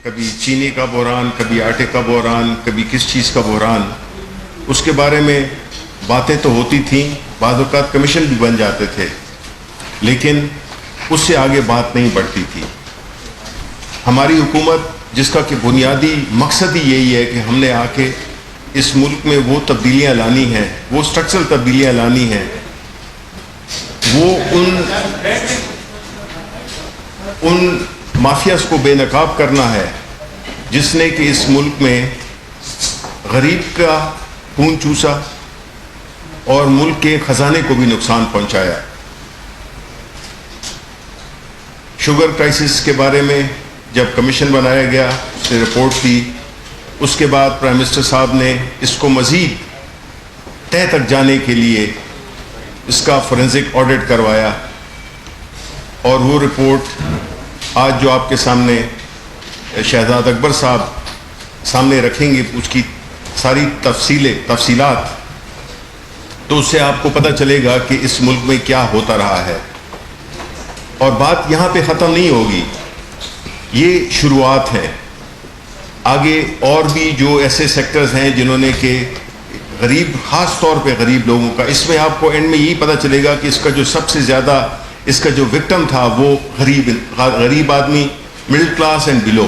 کبھی چینی کا بحران، کبھی آٹے کا بحران، کبھی کس چیز کا بحران، اس کے بارے میں باتیں تو ہوتی تھیں، بعض اوقات کمیشن بھی بن جاتے تھے، لیکن اس سے آگے بات نہیں بڑھتی تھی۔ ہماری حکومت جس کا کہ بنیادی مقصد ہی یہی ہے کہ ہم نے آ کے اس ملک میں وہ تبدیلیاں لانی ہیں، وہ اسٹرکچرل تبدیلیاں لانی ہیں، وہ ان مافیاز کو بے نقاب کرنا ہے جس نے کہ اس ملک میں غریب کا خون چوسا اور ملک کے خزانے کو بھی نقصان پہنچایا۔ شوگر کرائسس کے بارے میں جب کمیشن بنایا گیا، اس نے رپورٹ دی، اس کے بعد پرائم منسٹر صاحب نے اس کو مزید تہہ تک جانے کے لیے اس کا فورینزک آڈٹ کروایا، اور وہ رپورٹ آج جو آپ کے سامنے شہزاد اکبر صاحب سامنے رکھیں گے، اس کی ساری تفصیلات، تو اس سے آپ کو پتہ چلے گا کہ اس ملک میں کیا ہوتا رہا ہے۔ اور بات یہاں پہ ختم نہیں ہوگی، یہ شروعات ہے، آگے اور بھی جو ایسے سیکٹرز ہیں جنہوں نے کہ غریب، خاص طور پہ غریب لوگوں کا، اس میں آپ کو اینڈ میں یہی پتہ چلے گا کہ اس کا جو سب سے زیادہ اس کا جو وکٹم تھا وہ غریب آدمی، مڈل کلاس اینڈ بلو۔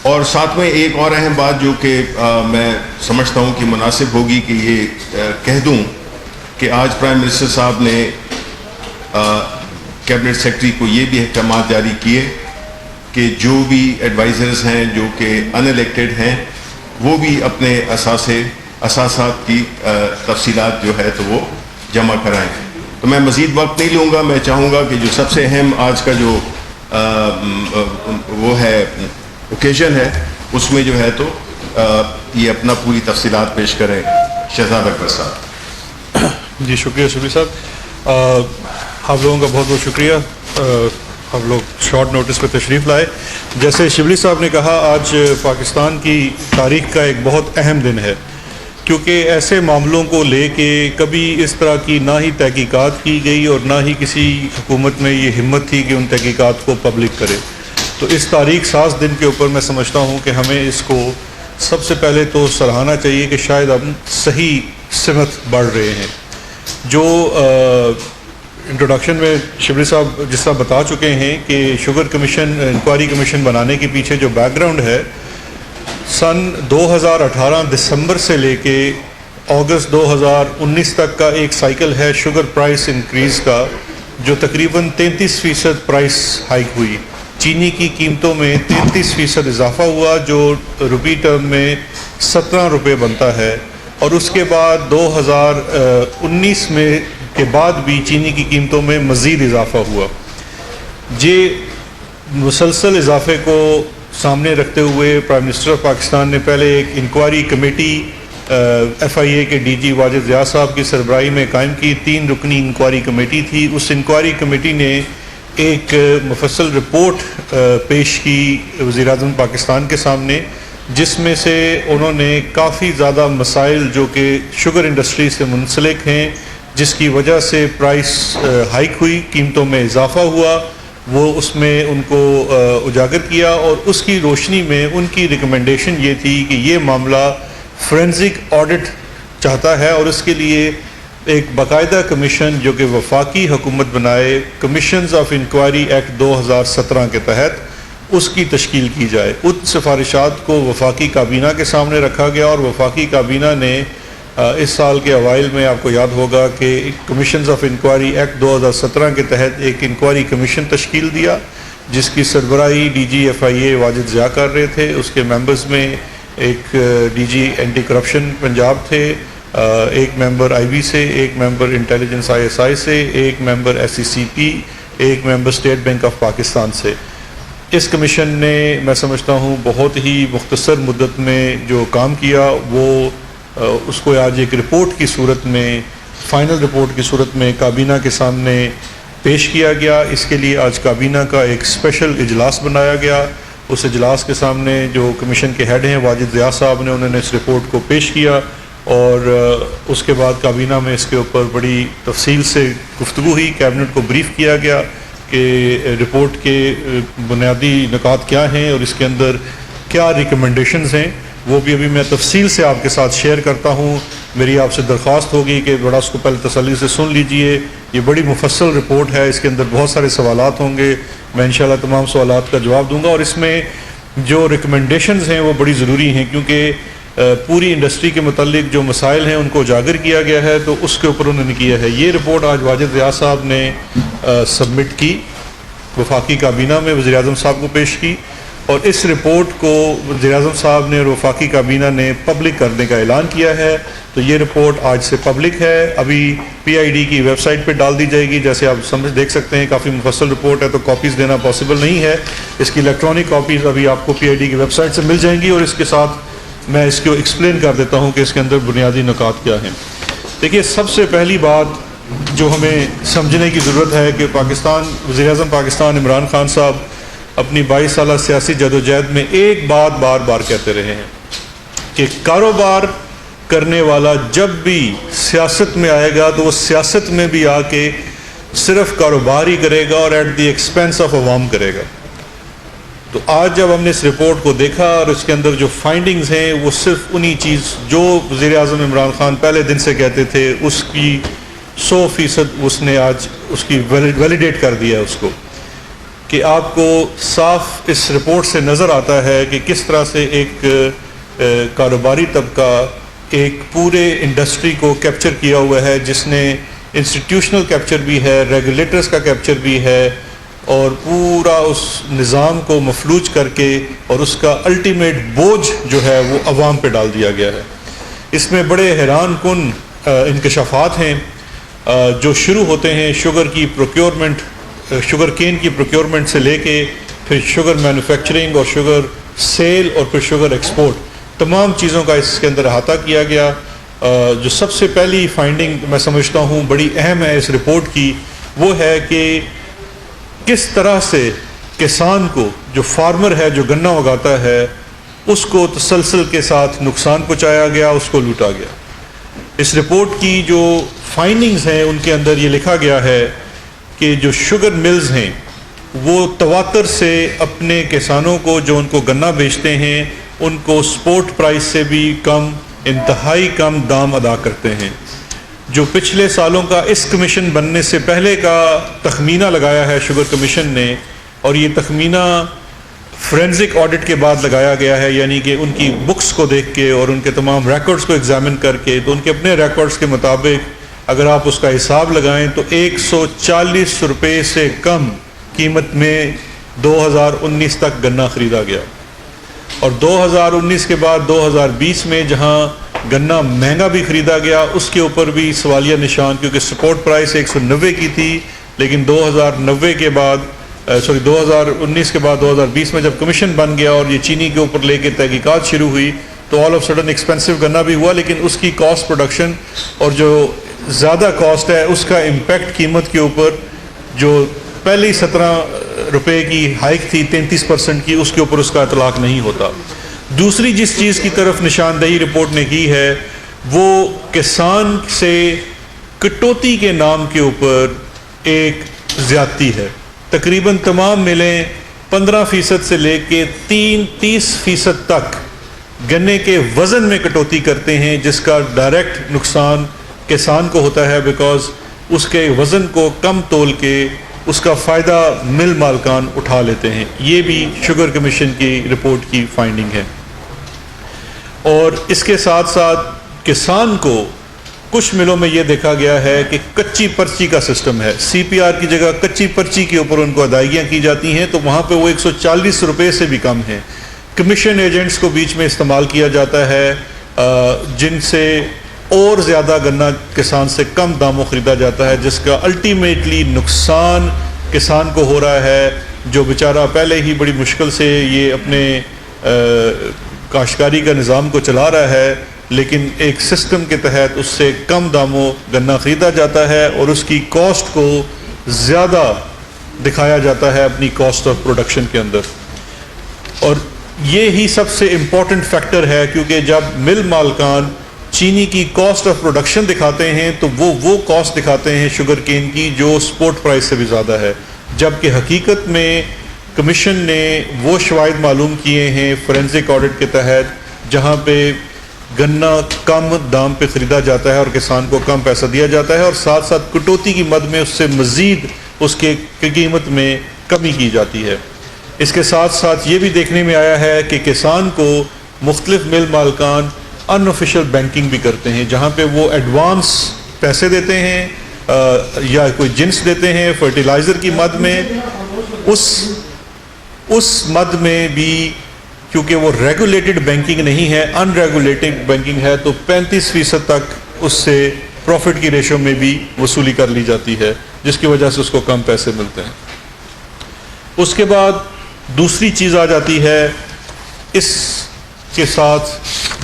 اور ساتھ میں ایک اور اہم بات جو کہ میں سمجھتا ہوں کہ مناسب ہوگی کہ یہ کہہ دوں کہ آج پرائم منسٹر صاحب نے کیبنٹ سیکرٹری کو یہ بھی احکامات جاری کیے کہ جو بھی ایڈوائزرز ہیں جو کہ ان الیکٹڈ ہیں، وہ بھی اپنے اثاثات کی تفصیلات جو ہے تو وہ جمع کرائیں۔ تو میں مزید وقت نہیں لوں گا، میں چاہوں گا کہ جو سب سے اہم آج کا جو وہ ہے اوکیزن ہے، اس میں جو ہے تو یہ اپنا پوری تفصیلات پیش کریں شہزاد اکبر صاحب۔ جی شکریہ شبلی صاحب، آپ لوگوں کا بہت بہت شکریہ، آپ لوگ شارٹ نوٹس پہ تشریف لائے۔ جیسے شبلی صاحب نے کہا، آج پاکستان کی تاریخ کا ایک بہت اہم دن ہے، کیونکہ ایسے معاملوں کو لے کے کبھی اس طرح کی نہ ہی تحقیقات کی گئی اور نہ ہی کسی حکومت میں یہ ہمت تھی کہ ان تحقیقات کو پبلک کرے۔ تو اس تاریخ ساز دن کے اوپر میں سمجھتا ہوں کہ ہمیں اس کو سب سے پہلے تو سراہنا چاہیے کہ شاید ہم صحیح سمت بڑھ رہے ہیں۔ جو انٹروڈکشن میں شبلی صاحب جس طرح بتا چکے ہیں کہ شوگر کمیشن، انکوائری کمیشن بنانے کے پیچھے جو بیک گراؤنڈ ہے، سن 2018 دسمبر سے لے کے اگست 2019 تک کا ایک سائیکل ہے شوگر پرائس انکریز کا، جو تقریباً 33% پرائس ہائیک ہوئی۔ چینی کی قیمتوں میں 33% اضافہ ہوا، جو روپی ٹرم میں 17 روپے بنتا ہے، اور اس کے بعد 2019 میں کے بعد بھی چینی کی قیمتوں میں مزید اضافہ ہوا۔ یہ مسلسل اضافے کو سامنے رکھتے ہوئے پرائم منسٹر آف پاکستان نے پہلے ایک انکوائری کمیٹی ایف آئی اے کے ڈی جی واجد ضیاء صاحب کی سربراہی میں قائم کی۔ 3 رکنی انکوائری کمیٹی تھی۔ اس انکوائری کمیٹی نے ایک مفصل رپورٹ پیش کی وزیر اعظم پاکستان کے سامنے، جس میں سے انہوں نے کافی زیادہ مسائل جو کہ شوگر انڈسٹری سے منسلک ہیں، جس کی وجہ سے پرائس ہائیک ہوئی، قیمتوں میں اضافہ ہوا، وہ اس میں ان کو اجاگر کیا، اور اس کی روشنی میں ان کی ریکمنڈیشن یہ تھی کہ یہ معاملہ فورینزک آڈٹ چاہتا ہے، اور اس کے لیے ایک باقاعدہ کمیشن جو کہ وفاقی حکومت بنائے، کمیشنز آف انکوائری ایکٹ 2017 کے تحت اس کی تشکیل کی جائے۔ ان سفارشات کو وفاقی کابینہ کے سامنے رکھا گیا، اور وفاقی کابینہ نے اس سال کے اوائل میں آپ کو یاد ہوگا کہ کمیشنز آف انکوائری ایکٹ 2017 کے تحت ایک انکوائری کمیشن تشکیل دیا، جس کی سربراہی D G F I A Wajid Zia کر رہے تھے۔ اس کے ممبرز میں ایک D G anti corruption Punjab تھے، ایک ممبر آئی بی سے، ایک ممبر انٹیلیجنس آئی ایس آئی سے، ایک ممبر ایس سی سی پی، ایک member state bank of Pakistan سے۔ اس کمیشن نے میں سمجھتا ہوں بہت ہی مختصر مدت میں جو کام کیا، وہ اس کو آج ایک رپورٹ کی صورت میں، فائنل رپورٹ کی صورت میں کابینہ کے سامنے پیش کیا گیا۔ اس کے لیے آج کابینہ کا ایک اسپیشل اجلاس بنایا گیا۔ اس اجلاس کے سامنے جو کمیشن کے ہیڈ ہیں واجد ضیاء صاحب نے، انہوں نے اس رپورٹ کو پیش کیا، اور اس کے بعد کابینہ میں اس کے اوپر بڑی تفصیل سے گفتگو ہوئی۔ کیبنٹ کو بریف کیا گیا کہ رپورٹ کے بنیادی نکات کیا ہیں اور اس کے اندر کیا ریکمنڈیشنز ہیں، وہ بھی ابھی میں تفصیل سے آپ کے ساتھ شیئر کرتا ہوں۔ میری آپ سے درخواست ہوگی کہ بڑا اس کو پہلے تسلی سے سن لیجئے، یہ بڑی مفصل رپورٹ ہے، اس کے اندر بہت سارے سوالات ہوں گے، میں انشاءاللہ تمام سوالات کا جواب دوں گا، اور اس میں جو ریکمنڈیشنز ہیں وہ بڑی ضروری ہیں، کیونکہ پوری انڈسٹری کے متعلق جو مسائل ہیں ان کو اجاگر کیا گیا ہے، تو اس کے اوپر انہوں نے کیا ہے۔ یہ رپورٹ آج واجد ریاض صاحب نے سبمٹ کی، وفاقی کابینہ میں وزیر اعظم صاحب کو پیش کی، اور اس رپورٹ کو وزیر اعظم صاحب نے اور وفاقی کابینہ نے پبلک کرنے کا اعلان کیا ہے۔ تو یہ رپورٹ آج سے پبلک ہے، ابھی پی آئی ڈی کی ویب سائٹ پہ ڈال دی جائے گی، جیسے آپ دیکھ سکتے ہیں کافی مفصل رپورٹ ہے، تو کاپیز دینا پاسبل نہیں ہے، اس کی الیکٹرانک کاپیز ابھی آپ کو پی آئی ڈی کی ویب سائٹ سے مل جائیں گی، اور اس کے ساتھ میں اس کو ایکسپلین کر دیتا ہوں کہ اس کے اندر بنیادی نکات کیا ہیں۔ دیکھیے، سب سے پہلی بات جو ہمیں سمجھنے کی ضرورت ہے کہ وزیر اعظم پاکستان عمران خان صاحب اپنی 22 سالہ سیاسی جدوجہد میں ایک بات بار بار کہتے رہے ہیں کہ کاروبار کرنے والا جب بھی سیاست میں آئے گا تو وہ سیاست میں بھی آ کے صرف کاروبار ہی کرے گا اور ایٹ دی ایکسپینس آف عوام کرے گا۔ تو آج جب ہم نے اس رپورٹ کو دیکھا اور اس کے اندر جو فائنڈنگز ہیں وہ صرف انہی چیز جو وزیر اعظم عمران خان پہلے دن سے کہتے تھے اس کی 100% اس نے آج اس کی ویلیڈیٹ کر دیا ہے اس کو، کہ آپ کو صاف اس رپورٹ سے نظر آتا ہے کہ کس طرح سے ایک کاروباری طبقہ ایک پورے انڈسٹری کو کیپچر کیا ہوا ہے، جس نے انسٹیٹیوشنل کیپچر بھی ہے، ریگولیٹرز کا کیپچر بھی ہے، اور پورا اس نظام کو مفلوج کر کے اور اس کا الٹیمیٹ بوجھ جو ہے وہ عوام پہ ڈال دیا گیا ہے۔ اس میں بڑے حیران کن انکشافات ہیں جو شروع ہوتے ہیں شوگر کی پروکیورمنٹ، شوگر کین کی پروکیورمنٹ سے لے کے پھر شوگر مینوفیکچرنگ اور شوگر سیل اور پھر شوگر ایکسپورٹ، تمام چیزوں کا اس کے اندر احاطہ کیا گیا۔ جو سب سے پہلی فائنڈنگ میں سمجھتا ہوں بڑی اہم ہے اس رپورٹ کی، وہ ہے کہ کس طرح سے کسان کو، جو فارمر ہے جو گنا اگاتا ہے، اس کو تسلسل کے ساتھ نقصان پہنچایا گیا، اس کو لوٹا گیا۔ اس رپورٹ کی جو فائنڈنگز ہیں ان کے اندر یہ لکھا گیا ہے کہ جو شوگر ملز ہیں وہ تواتر سے اپنے کسانوں کو جو ان کو گنا بیچتے ہیں ان کو سپورٹ پرائس سے بھی کم، انتہائی کم دام ادا کرتے ہیں۔ جو پچھلے سالوں کا اس کمیشن بننے سے پہلے کا تخمینہ لگایا ہے شوگر کمیشن نے، اور یہ تخمینہ فورینزک آڈٹ کے بعد لگایا گیا ہے، یعنی کہ ان کی بکس کو دیکھ کے اور ان کے تمام ریکارڈز کو ایگزامن کر کے، تو ان کے اپنے ریکارڈز کے مطابق اگر آپ اس کا حساب لگائیں تو 140 روپے سے کم قیمت میں 2019 تک گنا خریدا گیا، اور 2019 کے بعد 2020 میں جہاں گنا مہنگا بھی خریدا گیا اس کے اوپر بھی سوالیہ نشان، کیونکہ سپورٹ پرائس 190 کی تھی، لیکن 2019 کے بعد 2020 میں جب کمیشن بن گیا اور یہ چینی کے اوپر لے کے تحقیقات شروع ہوئی تو آل آف سڈن ایکسپینسو گنا بھی ہوا، لیکن اس کی کاسٹ پروڈکشن اور جو زیادہ کاسٹ ہے اس کا امپیکٹ قیمت کے اوپر، جو پہلی 17 روپے کی ہائیک تھی 33% کی، اس کے اوپر اس کا اطلاق نہیں ہوتا۔ دوسری جس چیز کی طرف نشاندہی رپورٹ نے کی ہے وہ کسان سے کٹوتی کے نام کے اوپر ایک زیادتی ہے۔ تقریباً تمام ملیں 15% سے لے کے 30% تک گنے کے وزن میں کٹوتی کرتے ہیں، جس کا ڈائریکٹ نقصان کسان کو ہوتا ہے، بیکاز اس کے وزن کو کم تول کے اس کا فائدہ مل مالکان اٹھا لیتے ہیں۔ یہ بھی شوگر کمیشن کی رپورٹ کی فائنڈنگ ہے۔ اور اس کے ساتھ ساتھ کسان کو کچھ ملوں میں یہ دیکھا گیا ہے کہ کچی پرچی کا سسٹم ہے، سی پی آر کی جگہ کچی پرچی کے اوپر ان کو ادائیگیاں کی جاتی ہیں، تو وہاں پہ وہ 140 روپے سے بھی کم ہیں۔ کمیشن ایجنٹس کو بیچ میں استعمال کیا جاتا ہے، جن سے اور زیادہ گنا کسان سے کم داموں خریدا جاتا ہے، جس کا الٹیمیٹلی نقصان کسان کو ہو رہا ہے، جو بیچارہ پہلے ہی بڑی مشکل سے یہ اپنے کاشتکاری کا نظام کو چلا رہا ہے، لیکن ایک سسٹم کے تحت اس سے کم داموں گنا خریدا جاتا ہے اور اس کی کاسٹ کو زیادہ دکھایا جاتا ہے اپنی کاسٹ آف پروڈکشن کے اندر۔ اور یہ ہی سب سے امپورٹنٹ فیکٹر ہے، کیونکہ جب مل مالکان چینی کی کاسٹ آف پروڈکشن دکھاتے ہیں تو وہ کاسٹ دکھاتے ہیں شوگر کین کی جو سپورٹ پرائس سے بھی زیادہ ہے۔ جبکہ حقیقت میں کمیشن نے وہ شواہد معلوم کیے ہیں فورینزک آڈٹ کے تحت جہاں پہ گنا کم دام پہ خریدا جاتا ہے اور کسان کو کم پیسہ دیا جاتا ہے، اور ساتھ ساتھ کٹوتی کی مد میں اس سے مزید اس کے قیمت میں کمی کی جاتی ہے۔ اس کے ساتھ ساتھ یہ بھی دیکھنے میں آیا ہے کہ کسان کو مختلف مل مالکان ان آفیشیل بینکنگ بھی کرتے ہیں، جہاں پہ وہ ایڈوانس پیسے دیتے ہیں یا کوئی جنس دیتے ہیں فرٹیلائزر کی مد میں، اس مد میں بھی کیونکہ وہ ریگولیٹڈ بینکنگ نہیں ہے، ان ریگولیٹڈ بینکنگ ہے، تو 35% تک اس سے پروفٹ کی ریشو میں بھی وصولی کر لی جاتی ہے، جس کی وجہ سے اس کو کم پیسے ملتے ہیں۔ اس کے بعد دوسری چیز آ جاتی ہے، اس کے ساتھ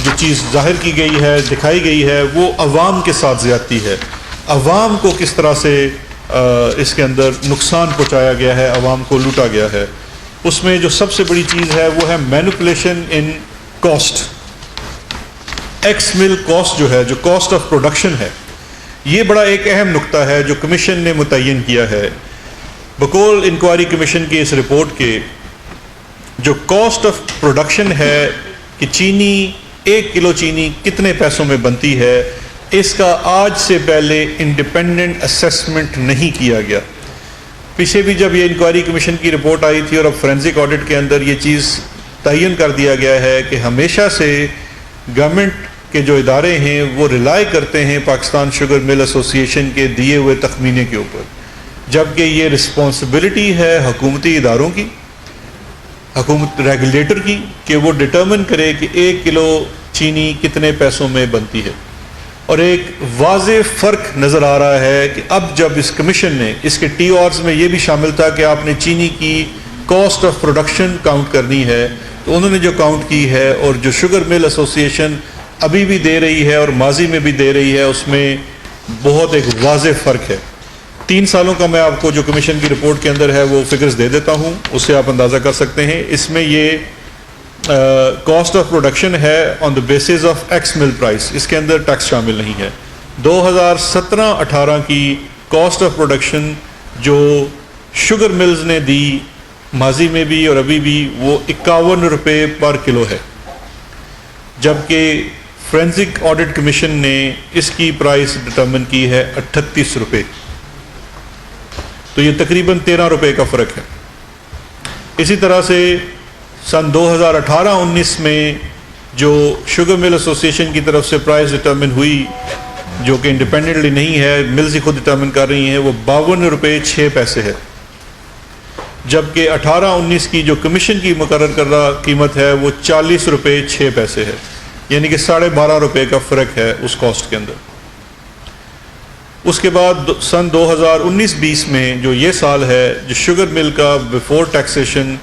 جو چیز ظاہر کی گئی ہے، دکھائی گئی ہے، وہ عوام کے ساتھ زیادتی ہے۔ عوام کو کس طرح سے اس کے اندر نقصان پہنچایا گیا ہے، عوام کو لوٹا گیا ہے۔ اس میں جو سب سے بڑی چیز ہے وہ ہے مینپولیشن ان کاسٹ۔ ایکس مل کاسٹ جو ہے، جو کاسٹ آف پروڈکشن ہے، یہ بڑا ایک اہم نقطہ ہے جو کمیشن نے متعین کیا ہے۔ بقول انکوائری کمیشن کی اس رپورٹ کے جو کاسٹ آف پروڈکشن ہے کہ چینی 1 کلو چینی کتنے پیسوں میں بنتی ہے، اس کا آج سے پہلے انڈیپینڈنٹ اسیسمنٹ نہیں کیا گیا۔ پیچھے بھی جب یہ انکوائری کمیشن کی رپورٹ آئی تھی اور اب فورینزک آڈٹ کے اندر یہ چیز تعین کر دیا گیا ہے کہ ہمیشہ سے گورنمنٹ کے جو ادارے ہیں وہ ریلائی کرتے ہیں پاکستان شوگر مل ایسوسی ایشن کے دیے ہوئے تخمینے کے اوپر، جبکہ یہ رسپانسبلٹی ہے حکومتی اداروں کی، حکومت ریگولیٹر کی، کہ وہ ڈٹرمن کرے کہ 1 کلو چینی کتنے پیسوں میں بنتی ہے۔ اور ایک واضح فرق نظر آ رہا ہے کہ اب جب اس کمیشن نے اس کے ٹی آرز میں یہ بھی شامل تھا کہ آپ نے چینی کی کاسٹ آف پروڈکشن کاؤنٹ کرنی ہے، تو انہوں نے جو کاؤنٹ کی ہے اور جو شوگر مل ایسوسی ایشن ابھی بھی دے رہی ہے اور ماضی میں بھی دے رہی ہے، اس میں بہت ایک واضح فرق ہے۔ 3 سالوں کا میں آپ کو جو کمیشن کی رپورٹ کے اندر ہے وہ فگرز دے دیتا ہوں، اس سے آپ اندازہ کر سکتے ہیں۔ اس میں یہ کاسٹ آف پروڈکشن ہے آن دا بیسس آف ایکس مل پرائس، اس کے اندر ٹیکس شامل نہیں ہے۔ 2017-18 کی کاسٹ آف پروڈکشن جو شوگر ملز نے دی ماضی میں بھی اور ابھی بھی، وہ 51 روپے پر کلو ہے، جبکہ فورینزک آڈٹ کمیشن نے اس کی پرائس ڈٹرمن کی ہے 38 روپے، تو یہ تقریباً 13 روپے کا فرق ہے۔ اسی طرح سے سن 2018-19 میں جو شوگر مل ایسوسی ایشن کی طرف سے پرائس ڈٹرمن ہوئی، جو کہ انڈیپینڈنٹلی نہیں ہے، ملز ہی خود ڈٹرمن کر رہی ہیں، وہ 52 روپے 6 پیسے ہے، جبکہ 18-19 کی جو کمیشن کی مقرر کردہ قیمت ہے وہ 40 روپے 6 پیسے ہے، یعنی کہ 12.5 روپے کا فرق ہے اس کاسٹ کے اندر۔ اس کے بعد سن 2019-20 میں جو یہ سال ہے، جو شوگر مل کا بیفور ٹیکسیشن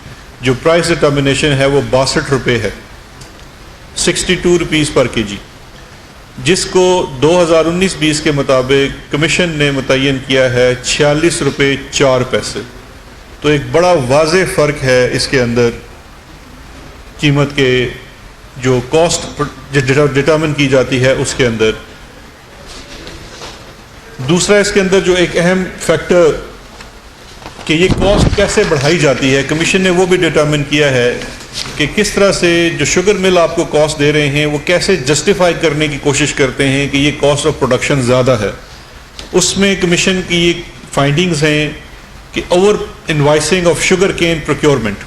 جو پرائس ڈٹرمنیشن ہے وہ 62 روپے ہے، 62 روپیز پر کے جی، جس کو 2019-20 کے مطابق کمیشن نے متعین کیا ہے 46 روپے 4 پیسے۔ تو ایک بڑا واضح فرق ہے اس کے اندر قیمت کے جو کاسٹ ڈٹرمن کی جاتی ہے اس کے اندر۔ دوسرا اس کے اندر جو ایک اہم فیکٹر کہ یہ کاسٹ کیسے بڑھائی جاتی ہے، کمیشن نے وہ بھی ڈٹرمن کیا ہے کہ کس طرح سے جو شوگر مل آپ کو کاسٹ دے رہے ہیں وہ کیسے جسٹیفائی کرنے کی کوشش کرتے ہیں کہ یہ کاسٹ آف پروڈکشن زیادہ ہے۔ اس میں کمیشن کی فائنڈنگز ہیں کہ over invoicing of sugar cane procurement,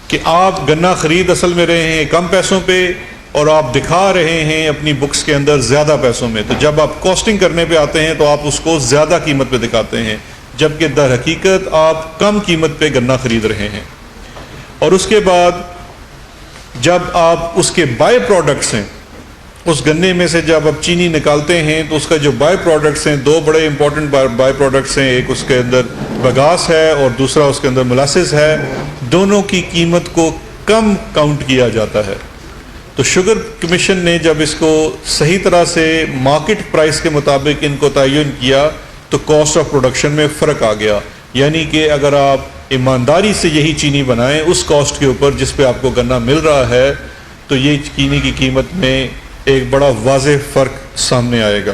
کہ آپ گنا خرید اصل میں رہے ہیں کم پیسوں پہ اور آپ دکھا رہے ہیں اپنی بکس کے اندر زیادہ پیسوں میں، تو جب آپ کاسٹنگ کرنے پہ آتے ہیں تو آپ اس کو زیادہ قیمت پہ دکھاتے ہیں، جبکہ در حقیقت آپ کم قیمت پہ گنا خرید رہے ہیں۔ اور اس کے بعد جب آپ اس کے بائی پروڈکٹس ہیں، اس گنے میں سے جب آپ چینی نکالتے ہیں تو اس کا جو بائی پروڈکٹس ہیں، 2 بڑے امپورٹنٹ بائی پروڈکٹس ہیں، ایک اس کے اندر بگاس ہے اور دوسرا اس کے اندر مولاسز ہے، دونوں کی قیمت کو کم کاؤنٹ کیا جاتا ہے۔ تو شوگر کمیشن نے جب اس کو صحیح طرح سے مارکیٹ پرائس کے مطابق ان کو تعین کیا تو کاسٹ آف پروڈکشن میں فرق آ گیا، یعنی کہ اگر آپ ایمانداری سے یہی چینی بنائیں اس کاسٹ کے اوپر جس پہ آپ کو گنا مل رہا ہے، تو یہ چینی کی قیمت میں ایک بڑا واضح فرق سامنے آئے گا۔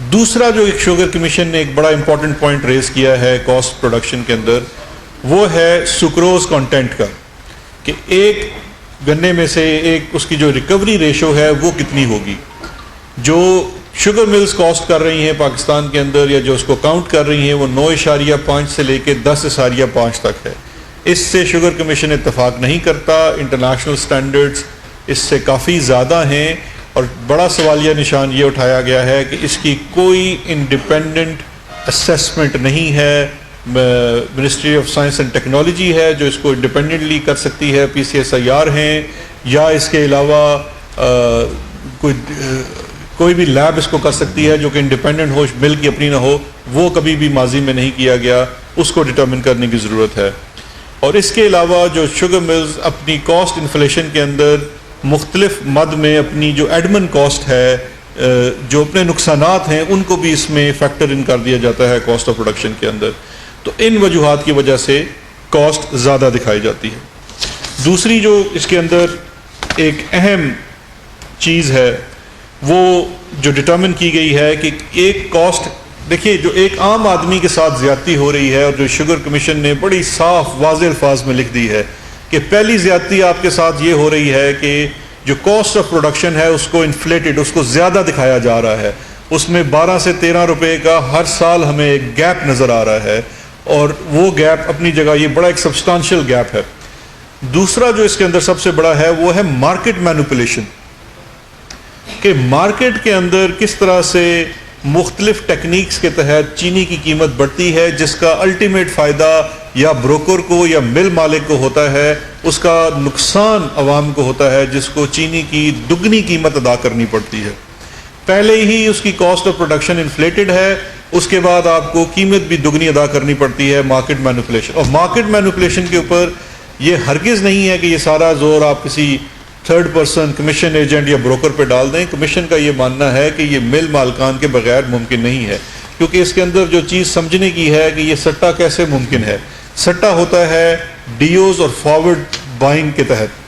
دوسرا جو ایک شوگر کمیشن نے ایک بڑا امپورٹنٹ پوائنٹ ریز کیا ہے کاسٹ پروڈکشن کے اندر، وہ ہے سکروز کانٹینٹ کا، کہ ایک گنے میں سے ایک اس کی جو ریکوری ریشو ہے وہ کتنی ہوگی. جو شوگر ملز کاسٹ کر رہی ہیں پاکستان کے اندر، یا جو اس کو کاؤنٹ کر رہی ہیں، وہ 9.5 سے لے کے 10.5 تک ہے. اس سے شوگر کمیشن اتفاق نہیں کرتا. انٹرنیشنل سٹینڈرڈز اس سے کافی زیادہ ہیں، اور بڑا سوالیہ نشان یہ اٹھایا گیا ہے کہ اس کی کوئی انڈیپینڈنٹ اسیسمنٹ نہیں ہے. Ministry of science and technology ہے جو اس کو انڈیپینڈنٹلی کر سکتی ہے، PCSIR ہیں، یا اس کے علاوہ کوئی بھی لیب اس کو کر سکتی ہے جو کہ انڈیپینڈنٹ ہو، مل کی اپنی نہ ہو. وہ کبھی بھی ماضی میں نہیں کیا گیا، اس کو ڈٹرمن کرنے کی ضرورت ہے. اور اس کے علاوہ جو شوگر ملز اپنی کاسٹ انفلیشن کے اندر مختلف مد میں اپنی جو ایڈمن کاسٹ ہے، جو اپنے نقصانات ہیں، ان کو بھی اس میں فیکٹر ان کر دیا جاتا ہے کاسٹ آف پروڈکشن کے اندر. تو ان وجوہات کی وجہ سے کاسٹ زیادہ دکھائی جاتی ہے. دوسری جو اس کے اندر ایک اہم چیز ہے وہ جو ڈٹرمن کی گئی ہے کہ ایک کاسٹ، دیکھیے جو ایک عام آدمی کے ساتھ زیادتی ہو رہی ہے، اور جو شوگر کمیشن نے بڑی صاف واضح الفاظ میں لکھ دی ہے کہ پہلی زیادتی آپ کے ساتھ یہ ہو رہی ہے کہ جو کاسٹ آف پروڈکشن ہے اس کو انفلیٹڈ، اس کو زیادہ دکھایا جا رہا ہے. اس میں 12 سے 13 روپے کا ہر سال ہمیں ایک گیپ نظر آ رہا ہے، اور وہ گیپ اپنی جگہ یہ بڑا ایک سبسٹانشل گیپ ہے. دوسرا جو اس کے اندر سب سے بڑا ہے وہ ہے مارکیٹ مینوپولیشن، کہ مارکیٹ کے اندر کس طرح سے مختلف ٹیکنیکس کے تحت چینی کی قیمت بڑھتی ہے، جس کا الٹیمیٹ فائدہ یا بروکر کو یا مل مالک کو ہوتا ہے، اس کا نقصان عوام کو ہوتا ہے جس کو چینی کی دگنی قیمت ادا کرنی پڑتی ہے. پہلے ہی اس کی کاسٹ آف پروڈکشن انفلیٹڈ ہے، اس کے بعد آپ کو قیمت بھی دگنی ادا کرنی پڑتی ہے مارکیٹ مینوپولیشن. اور مارکیٹ مینوپولیشن کے اوپر یہ ہرگز نہیں ہے کہ یہ سارا زور آپ کسی تھرڈ پرسن کمیشن ایجنٹ یا بروکر پہ ڈال دیں. کمیشن کا یہ ماننا ہے کہ یہ مل مالکان کے بغیر ممکن نہیں ہے، کیونکہ اس کے اندر جو چیز سمجھنے کی ہے کہ یہ سٹا کیسے ممکن ہے. سٹا ہوتا ہے ڈیوز اور فارورڈ بائنگ کے تحت.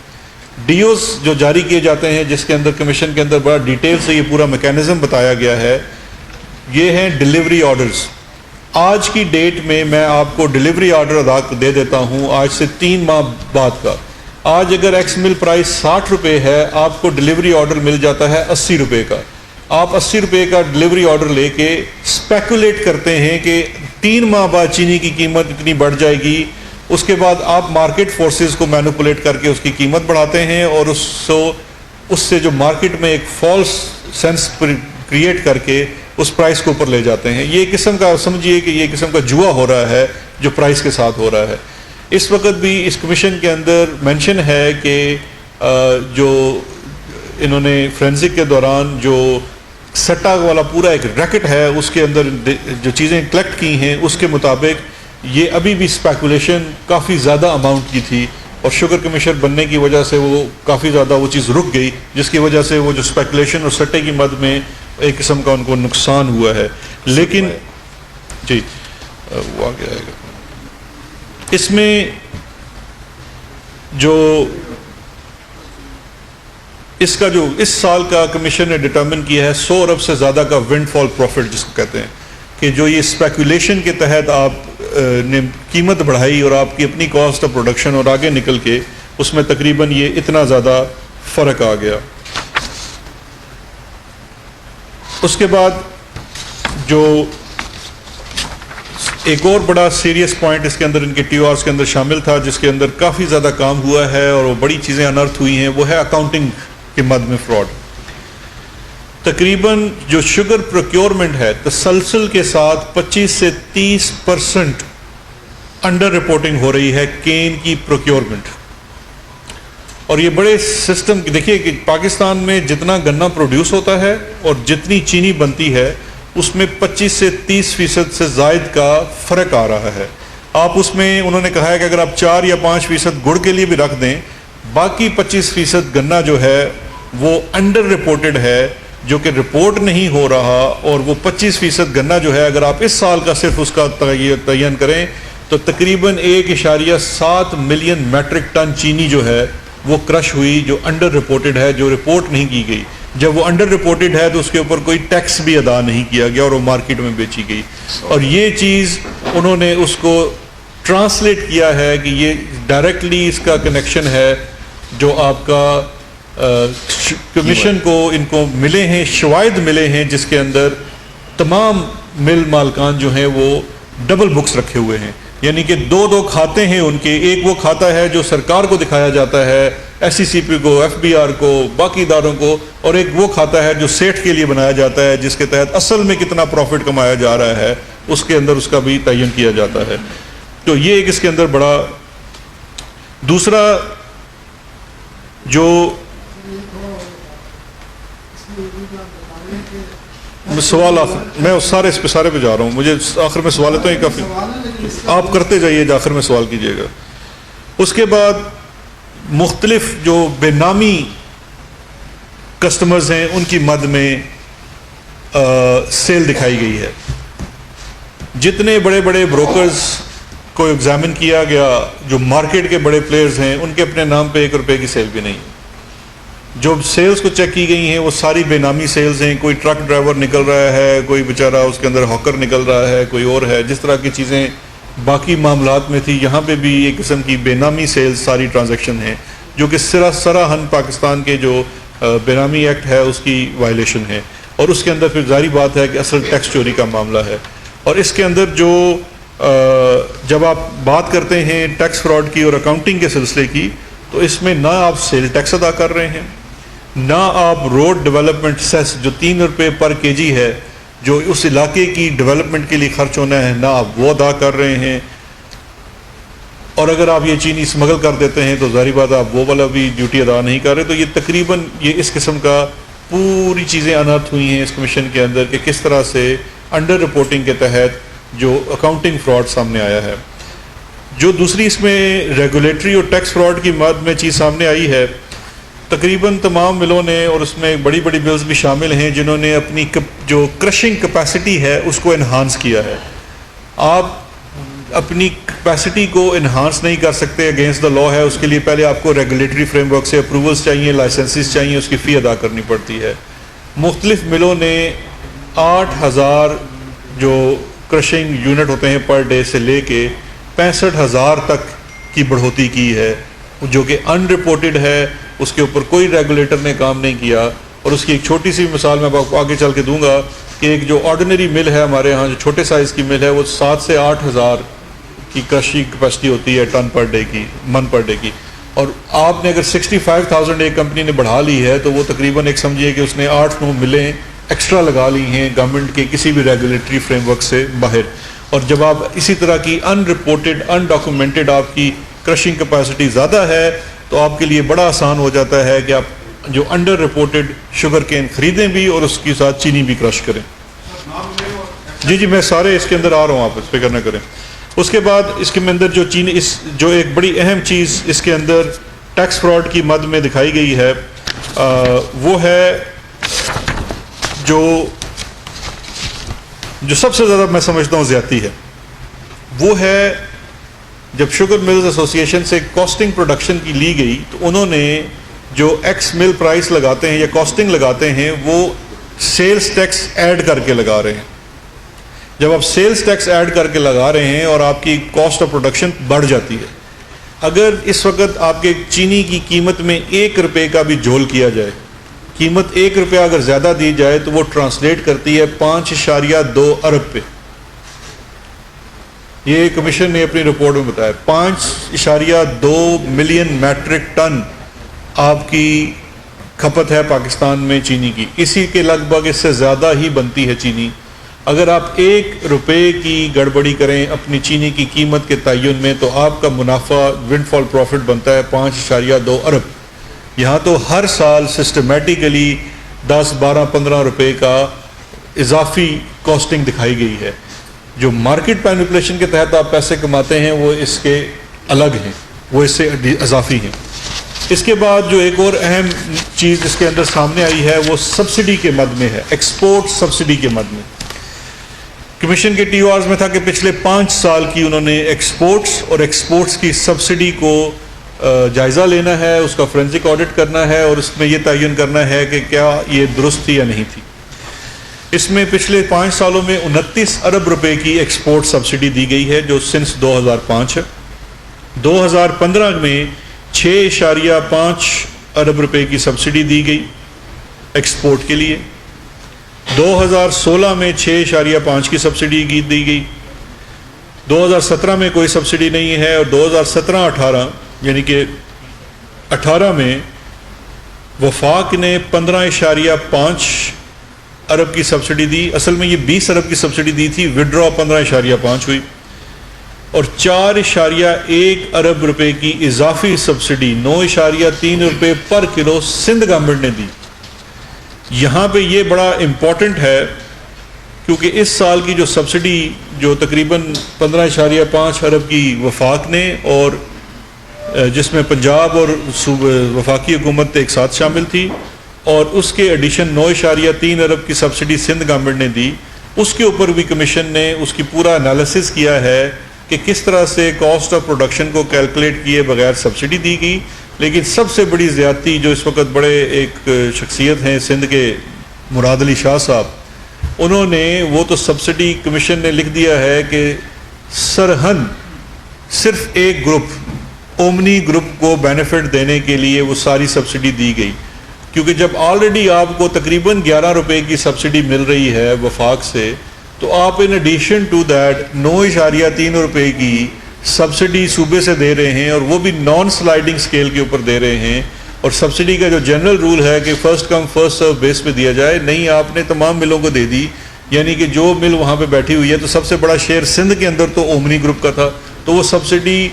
ڈیوز جو جاری کیے جاتے ہیں، جس کے اندر کمیشن کے اندر بڑا ڈیٹیل سے یہ پورا میکینزم بتایا گیا ہے، یہ ہیں ڈیلیوری آرڈرز. آج کی ڈیٹ میں میں آپ کو ڈیلیوری آرڈر ادا دے دیتا ہوں آج سے 3 ماہ بعد کا. آج اگر ایکس مل پرائس 60 روپے ہے، آپ کو ڈیلیوری آرڈر مل جاتا ہے 80 روپے کا. آپ 80 روپے کا ڈیلیوری آرڈر لے کے اسپیکولیٹ کرتے ہیں کہ 3 ماہ بعد چینی کی قیمت اتنی بڑھ جائے گی. اس کے بعد آپ مارکیٹ فورسز کو مینوپولیٹ کر کے اس کی قیمت بڑھاتے ہیں، اور اس سے جو مارکیٹ میں ایک فالس سینس کریٹ کر کے اس پرائس کو اوپر لے جاتے ہیں. یہ قسم کا سمجھیے کہ یہ قسم کا جوا ہو رہا ہے جو پرائس کے ساتھ ہو رہا ہے. اس وقت بھی اس کمیشن کے اندر مینشن ہے کہ جو انہوں نے فرینزک کے دوران جو سٹا والا پورا ایک ریکٹ ہے اس کے اندر جو چیزیں کلیکٹ کی ہیں، اس کے مطابق یہ ابھی بھی اسپیکولیشن کافی زیادہ اماؤنٹ کی تھی، اور شوگر کمیشن بننے کی وجہ سے وہ کافی زیادہ وہ چیز رک گئی، جس کی وجہ سے وہ جو اسپیکولیشن اور سٹے کی مد میں ایک قسم کا ان کو نقصان ہوا ہے. لیکن جی وہ آگے آئے گا. اس میں جو اس کا جو اس سال کا کمیشن نے ڈٹرمن کیا ہے 100 ارب سے زیادہ کا ونڈ فال پروفٹ جس کو کہتے ہیں، کہ جو یہ اسپیکولیشن کے تحت آپ نے قیمت بڑھائی اور آپ کی اپنی کاسٹ آف پروڈکشن اور آگے نکل کے اس میں تقریباً یہ اتنا زیادہ فرق آ گیا. اس کے بعد جو ایک اور بڑا سیریس پوائنٹ اس کے اندر ان کے TORs کے اندر شامل تھا، جس کے اندر کافی زیادہ کام ہوا ہے اور وہ بڑی چیزیں انرتھ ہوئی ہیں، وہ ہے اکاؤنٹنگ کے مد میں فراڈ. تقریباً جو شوگر پروکیورمنٹ ہے تسلسل کے ساتھ 25 سے 30% انڈر رپورٹنگ ہو رہی ہے کین کی پروکیورمنٹ. اور یہ بڑے سسٹم دیکھیے کہ پاکستان میں جتنا گنا پروڈیوس ہوتا ہے اور جتنی چینی بنتی ہے اس میں 25 سے 30% سے زائد کا فرق آ رہا ہے. آپ اس میں انہوں نے کہا ہے کہ اگر آپ 4 یا 5% گڑ کے لیے بھی رکھ دیں، باقی 25% گنا جو ہے وہ انڈر رپورٹڈ ہے، جو کہ رپورٹ نہیں ہو رہا. اور وہ 25% گنا جو ہے اگر آپ اس سال کا صرف اس کا تعین کریں تو تقریباً 1.7 ملین میٹرک ٹن چینی جو ہے وہ کرش ہوئی، جو انڈر رپورٹڈ ہے، جو رپورٹ نہیں کی گئی. جب وہ انڈر رپورٹڈ ہے تو اس کے اوپر کوئی ٹیکس بھی ادا نہیں کیا گیا اور وہ مارکیٹ میں بیچی گئی. اور یہ چیز انہوں نے اس کو ٹرانسلیٹ کیا ہے کہ یہ ڈائریکٹلی اس کا کنیکشن ہے جو آپ کا کمیشن کو ان کو ملے ہیں، شواہد ملے ہیں جس کے اندر تمام مل مالکان جو ہیں وہ ڈبل بکس رکھے ہوئے ہیں، یعنی کہ دو کھاتے ہیں ان کے. ایک وہ کھاتا ہے جو سرکار کو دکھایا جاتا ہے، ایس سی سی پی کو، ایف بی آر کو، باقی اداروں کو، اور ایک وہ کھاتا ہے جو سیٹھ کے لیے بنایا جاتا ہے جس کے تحت اصل میں کتنا پروفٹ کمایا جا رہا ہے اس کے اندر اس کا بھی تعین کیا جاتا ہے. تو یہ ایک اس کے اندر بڑا. دوسرا جو سوال میں اس سارے پہ جا رہا ہوں، مجھے آخر میں سوال ہے تو یہ کافی آپ کرتے جائیے، آخر میں سوال کیجیے گا. اس کے بعد مختلف جو بے نامی کسٹمرز ہیں ان کی مد میں سیل دکھائی گئی ہے. جتنے بڑے بڑے بروکرز کو ایگزامن کیا گیا، جو مارکیٹ کے بڑے پلیئرز ہیں، ان کے اپنے نام پہ 1 روپے کی سیل بھی نہیں. جو سیلز کو چیک کی گئی ہیں وہ ساری بے نامی سیلز ہیں. کوئی ٹرک ڈرائیور نکل رہا ہے، کوئی بیچارہ اس کے اندر ہاکر نکل رہا ہے، کوئی اور ہے. جس طرح کی چیزیں باقی معاملات میں تھی، یہاں پہ بھی ایک قسم کی بے نامی سیلز ساری ٹرانزیکشن ہیں جو کہ سراہن پاکستان کے جو بے نامی ایکٹ ہے اس کی وائلیشن ہے. اور اس کے اندر پھر ظاہری بات ہے کہ اصل ٹیکس چوری کا معاملہ ہے. اور اس کے اندر جو جب آپ بات کرتے ہیں ٹیکس فراڈ کی اور اکاؤنٹنگ کے سلسلے کی، تو اس میں نہ آپ سیل ٹیکس ادا کر رہے ہیں، نہ آپ روڈ ڈیولپمنٹ سیس جو 3 روپے پر کے جی ہے جو اس علاقے کی ڈیولپمنٹ کے لیے خرچ ہونا ہے، نہ آپ وہ ادا کر رہے ہیں. اور اگر آپ یہ چینی اسمگل کر دیتے ہیں تو ظاہری بات آپ وہ والا بھی ڈیوٹی ادا نہیں کر رہے. تو یہ تقریباً یہ اس قسم کا پوری چیزیں انرتھ ہوئی ہیں اس کمیشن کے اندر کہ کس طرح سے انڈر رپورٹنگ کے تحت جو اکاؤنٹنگ فراڈ سامنے آیا ہے. جو دوسری اس میں ریگولیٹری اور ٹیکس فراڈ کی مد میں چیز سامنے آئی ہے، تقریباً تمام ملوں نے، اور اس میں بڑی بڑی ملز بھی شامل ہیں جنہوں نے اپنی جو کرشنگ کیپیسٹی ہے اس کو انہانس کیا ہے. آپ اپنی کیپیسٹی کو انہانس نہیں کر سکتے، اگینسٹ دا لا ہے. اس کے لیے پہلے آپ کو ریگولیٹری فریم ورک سے اپروولس چاہیے، لائسنسز چاہیے، اس کی فی ادا کرنی پڑتی ہے. مختلف ملوں نے 8,000 جو کرشنگ یونٹ ہوتے ہیں پر ڈے سے لے کے 65,000 تک کی بڑھوتی کی ہے، جو کہ ان رپورٹڈ ہے. اس کے اوپر کوئی ریگولیٹر نے کام نہیں کیا. اور اس کی ایک چھوٹی سی مثال میں آپ کو آگے چل کے دوں گا کہ ایک جو آرڈنری مل ہے ہمارے ہاں، جو چھوٹے سائز کی مل ہے، وہ 7 سے 8,000 کی کرشنگ کیپیسٹی ہوتی ہے ٹن پر ڈے کی، من پر ڈے کی. اور آپ نے اگر 65,000 ایک کمپنی نے بڑھا لی ہے تو وہ تقریباً ایک سمجھیے کہ اس نے 8-9 ملیں ایکسٹرا لگا لی ہیں گورنمنٹ کے کسی بھی ریگولیٹری فریم ورک سے باہر. اور جب آپ اسی طرح کی ان رپورٹڈ ان ڈاکومنٹڈ آپ کی کرشنگ کیپیسٹی زیادہ ہے تو آپ کے لیے بڑا آسان ہو جاتا ہے کہ آپ جو انڈر رپورٹڈ شوگر کین خریدیں بھی اور اس کے ساتھ چینی بھی کرش کریں. جی میں سارے اس کے اندر آ رہا ہوں، آپ اس فکر نہ کریں. اس کے بعد اس کے اندر جو چینی جو ایک بڑی اہم چیز اس کے اندر ٹیکس فراڈ کی مد میں دکھائی گئی ہے، وہ ہے جو سب سے زیادہ میں سمجھتا ہوں زیادتی ہے، وہ ہے جب شوگر ملز ایسوسی ایشن سے کاسٹنگ پروڈکشن کی لی گئی تو انہوں نے جو ایکس مل پرائس لگاتے ہیں یا کاسٹنگ لگاتے ہیں وہ سیلز ٹیکس ایڈ کر کے لگا رہے ہیں. جب آپ سیلز ٹیکس ایڈ کر کے لگا رہے ہیں اور آپ کی کاسٹ آف پروڈکشن بڑھ جاتی ہے، اگر اس وقت آپ کے چینی کی قیمت میں 1 روپے کا بھی جول کیا جائے، قیمت 1 روپیہ اگر زیادہ دی جائے تو وہ ٹرانسلیٹ کرتی ہے 5.2 ارب پہ. یہ کمیشن نے اپنی رپورٹ میں بتایا 5.2 ملین میٹرک ٹن آپ کی کھپت ہے پاکستان میں چینی کی. اسی کے لگ بھگ اس سے زیادہ ہی بنتی ہے چینی. اگر آپ 1 روپے کی گڑبڑی کریں اپنی چینی کی قیمت کے تعین میں تو آپ کا منافع ونڈ فال پروفٹ بنتا ہے 5.2 ارب. یہاں تو ہر سال سسٹمیٹیکلی 10, 12, 15 روپے کا اضافی کاسٹنگ دکھائی گئی ہے. جو مارکیٹ مینیپولیشن کے تحت آپ پیسے کماتے ہیں وہ اس کے الگ ہیں، وہ اس سے اضافی ہیں. اس کے بعد جو ایک اور اہم چیز اس کے اندر سامنے آئی ہے وہ سبسڈی کے مد میں ہے، ایکسپورٹ سبسڈی کے مد میں. کمیشن کے ٹی او آرز میں تھا کہ پچھلے 5 سال کی انہوں نے ایکسپورٹس اور ایکسپورٹس کی سبسڈی کو جائزہ لینا ہے, اس کا فورینسک آڈٹ کرنا ہے اور اس میں یہ تعین کرنا ہے کہ کیا یہ درست تھی یا نہیں تھی. اس میں پچھلے 5 سالوں میں 29 ارب روپے کی ایکسپورٹ سبسڈی دی گئی ہے جو سنس 2005 ہے. 2015 میں 6.5 ارب روپے کی سبسڈی دی گئی ایکسپورٹ کے لیے. 2016 میں 6.5 کی سبسڈی دی گئی. 2017 میں کوئی سبسڈی نہیں ہے اور 2017-18 یعنی کہ 18 میں وفاق نے 15.5 ارب کی سبسڈی دی. اصل میں یہ 20 ارب کی سبسڈی دی تھی, وڈرا 15.5 ہوئی, اور 4.1 ارب روپے کی اضافی سبسڈی 9.3 روپے پر کلو سندھ گورنمنٹ نے دی. یہاں پہ یہ بڑا امپورٹنٹ ہے کیونکہ اس سال کی جو سبسڈی جو تقریباً 15.5 ارب کی وفاق نے, اور جس میں پنجاب اور وفاقی حکومت ایک ساتھ شامل تھی, اور اس کے ایڈیشن 9.3 ارب کی سبسڈی سندھ گورنمنٹ نے دی, اس کے اوپر بھی کمیشن نے اس کی پورا انالیسس کیا ہے کہ کس طرح سے کاسٹ آف پروڈکشن کو کیلکولیٹ کیے بغیر سبسڈی دی گئی. لیکن سب سے بڑی زیادتی جو اس وقت بڑے ایک شخصیت ہیں سندھ کے مراد علی شاہ صاحب, انہوں نے وہ تو سبسڈی کمیشن نے لکھ دیا ہے کہ سرہن صرف ایک گروپ اومنی گروپ کو بینیفٹ دینے کے لیے وہ ساری سبسڈی دی گئی, کیونکہ جب آلریڈی آپ کو تقریباً 11 روپے کی سبسڈی مل رہی ہے وفاق سے, تو آپ ان ایڈیشن ٹو دیٹ 9.3 روپے کی سبسڈی صوبے سے دے رہے ہیں, اور وہ بھی نان سلائڈنگ سکیل کے اوپر دے رہے ہیں. اور سبسڈی کا جو جنرل رول ہے کہ فرسٹ کم فرسٹ سرو بیس پہ دیا جائے, نہیں آپ نے تمام ملوں کو دے دی, یعنی کہ جو مل وہاں پہ بیٹھی ہوئی ہے, تو سب سے بڑا شیئر سندھ کے اندر تو اومنی گروپ کا تھا, تو وہ سبسڈی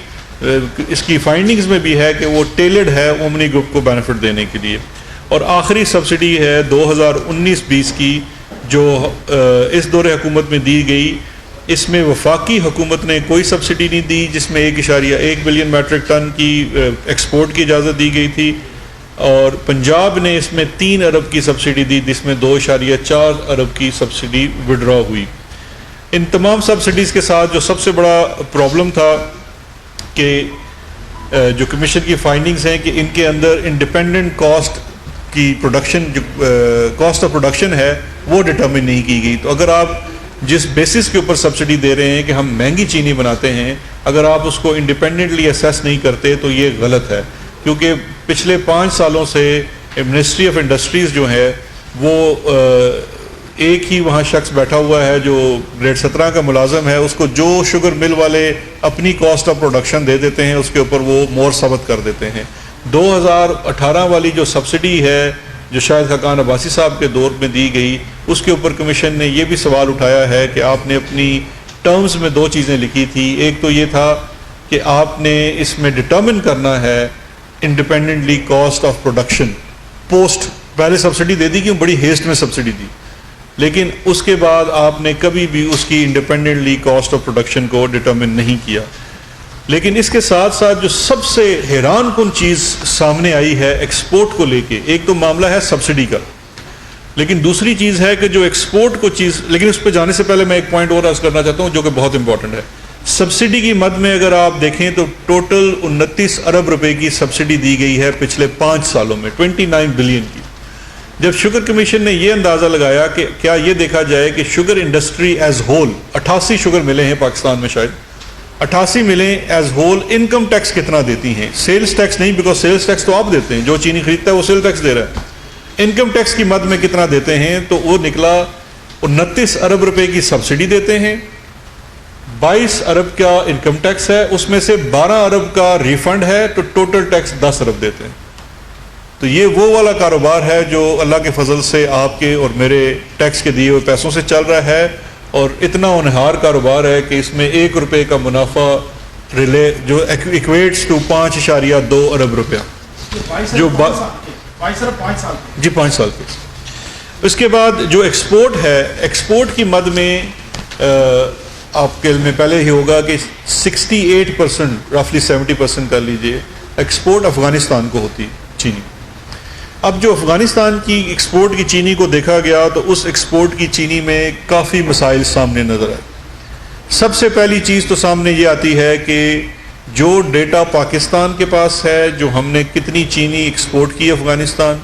اس کی فائنڈنگز میں بھی ہے کہ وہ ٹیلرڈ ہے اومنی گروپ کو بینیفٹ دینے کے لیے. اور آخری سبسڈی ہے 2019-20 کی جو اس دور حکومت میں دی گئی. اس میں وفاقی حکومت نے کوئی سبسڈی نہیں دی, جس میں 1.1 بلین میٹرک ٹن کی ایکسپورٹ کی اجازت دی گئی تھی, اور پنجاب نے اس میں 3 ارب کی سبسڈی دی, جس میں 2.4 ارب کی سبسڈی وڈرا ہوئی. ان تمام سبسڈیز کے ساتھ جو سب سے بڑا پرابلم تھا کہ جو کمیشن کی فائنڈنگز ہیں کہ ان کے اندر انڈیپینڈنٹ کاسٹ کی پروڈکشن جو کاسٹ آف پروڈکشن ہے وہ ڈٹرمن نہیں کی گئی. تو اگر آپ جس بیسس کے اوپر سبسڈی دے رہے ہیں کہ ہم مہنگی چینی بناتے ہیں, اگر آپ اس کو انڈیپینڈنٹلی اسیس نہیں کرتے تو یہ غلط ہے, کیونکہ پچھلے 5 سالوں سے منسٹری آف انڈسٹریز جو ہے وہ ایک ہی وہاں شخص بیٹھا ہوا ہے جو گریڈ 17 کا ملازم ہے, اس کو جو شوگر مل والے اپنی کاسٹ آف پروڈکشن دے دیتے ہیں اس کے اوپر وہ مور ثابت کر دیتے ہیں. 2018 والی جو سبسڈی ہے جو شاہد خاقان عباسی صاحب کے دور میں دی گئی, اس کے اوپر کمیشن نے یہ بھی سوال اٹھایا ہے کہ آپ نے اپنی ٹرمز میں 2 چیزیں لکھی تھی. ایک تو یہ تھا کہ آپ نے اس میں ڈٹرمن کرنا ہے independently cost of production post, پہلے سبسڈی دے دی کیوں, بڑی ہیسٹ میں سبسڈی دی, لیکن اس کے بعد آپ نے کبھی بھی اس کی انڈیپینڈنٹلی کاسٹ آف پروڈکشن کو ڈٹرمن نہیں کیا. لیکن اس کے ساتھ ساتھ جو سب سے حیران کن چیز سامنے آئی ہے ایکسپورٹ کو لے کے, ایک تو معاملہ ہے سبسڈی کا, لیکن دوسری چیز ہے کہ جو ایکسپورٹ کو چیز, لیکن اس پہ جانے سے پہلے میں ایک پوائنٹ اور عرض کرنا چاہتا ہوں جو کہ بہت امپورٹنٹ ہے. سبسڈی کی مد میں اگر آپ دیکھیں تو ٹوٹل 29 ارب روپے کی سبسڈی دی گئی ہے پچھلے 5 سالوں میں, 29 بلین کی. جب شوگر کمیشن نے یہ اندازہ لگایا کہ کیا یہ دیکھا جائے کہ sugar industry as whole 88 sugar ملیں ہیں پاکستان میں, شاید 88 ملیں ایز ہول انکم ٹیکس کتنا دیتی ہیں, سیلز ٹیکس نہیں, بیکاز سیلز ٹیکس تو آپ دیتے ہیں, جو چینی خریدتا ہے وہ سیل ٹیکس دے رہا ہے. انکم ٹیکس کی مد میں کتنا دیتے ہیں, تو وہ نکلا 29 ارب روپے کی سبسڈی دیتے ہیں, 22 ارب کا انکم ٹیکس ہے, اس میں سے 12 ارب کا ریفنڈ ہے, تو ٹوٹل ٹیکس 10 ارب دیتے ہیں. تو یہ وہ والا کاروبار ہے جو اللہ کے فضل سے آپ کے اور میرے ٹیکس کے دیے ہوئے پیسوں سے چل رہا ہے, اور اتنا ہونہار کاروبار ہے کہ اس میں 1 روپے کا منافع جو ایکویٹس ٹو 5.2 ارب روپیہ, جو 5 سال کے. اس کے بعد جو ایکسپورٹ ہے, ایکسپورٹ کی مد میں آپ کے علم میں پہلے ہی ہوگا کہ 68% رفلی 70% کر لیجئے ایکسپورٹ افغانستان کو ہوتی چینی. اب جو افغانستان کی ایکسپورٹ کی چینی کو دیکھا گیا تو اس ایکسپورٹ کی چینی میں کافی مسائل سامنے نظر آئے. سب سے پہلی چیز تو سامنے یہ آتی ہے کہ جو ڈیٹا پاکستان کے پاس ہے، جو ہم نے کتنی چینی ایکسپورٹ کی افغانستان،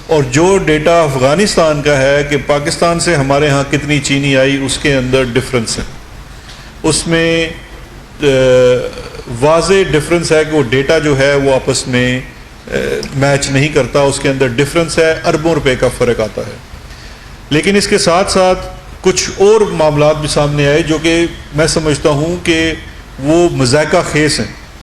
اور جو ڈیٹا افغانستان کا ہے کہ پاکستان سے ہمارے ہاں کتنی چینی آئی، اس کے اندر ڈفرنس ہے. اس میں واضح ڈفرنس ہے کہ وہ ڈیٹا جو ہے وہ آپس میں میچ نہیں کرتا، اس کے اندر ڈفرنس ہے، اربوں روپے کا فرق آتا ہے. لیکن اس کے ساتھ ساتھ کچھ اور معاملات بھی سامنے آئے جو کہ میں سمجھتا ہوں کہ وہ مذائقہ خیز ہیں.